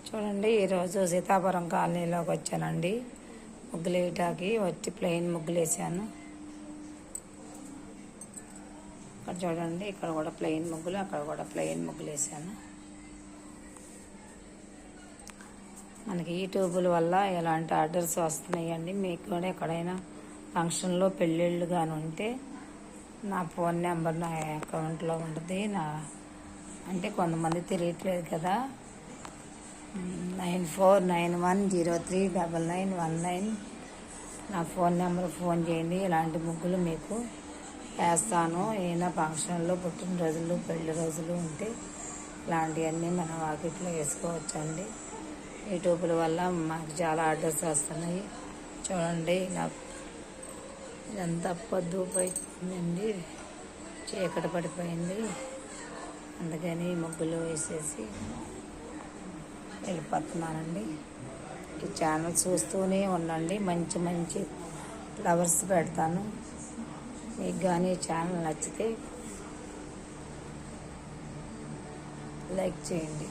చూడండి, ఈరోజు సీతాపురం కాలనీలోకి వచ్చానండి. ముగ్గులు వేయటానికి వచ్చి ప్లెయిన్ ముగ్గులు వేసాను. ఇక్కడ చూడండి, ఇక్కడ కూడా ప్లెయిన్ ముగ్గులు, అక్కడ కూడా ప్లెయిన్ ముగ్గులు వేసాను. మనకి యూట్యూబుల వల్ల ఎలాంటి ఆర్డర్స్ వస్తున్నాయండి. మీకు కూడా ఎక్కడైనా ఫంక్షన్లో పెళ్ళిళ్ళు కానీ ఉంటే నా ఫోన్ నెంబర్ నా అకౌంట్లో ఉంటుంది. అంటే కొంతమంది తెలియట్లేదు కదా, 9491039919 నా ఫోన్ నెంబర్ ఫోన్ చేయండి. ఇలాంటి ముగ్గులు మీకు వేస్తాను. ఏదైనా ఫంక్షన్లో పుట్టినరోజులు పెళ్లి రోజులు ఉంటే ఇలాంటివన్నీ మన వాకిట్లో వేసుకోవచ్చండి. యూట్యూబ్ల వల్ల మాకు చాలా ఆర్డర్స్ వస్తున్నాయి. చూడండి, నాకు ఇదంతా పొద్దు పోయిందండి, చీకటి పడిపోయింది. అందుకని ముగ్గులు వేసేసి వెళ్ళిపోతున్నానండి. ఈ ఛానల్ చూస్తూనే ఉండండి, మంచి మంచి ఫ్లవర్స్ పెడతాను. మీకు కానీ ఛానల్ నచ్చితే లైక్ చేయండి.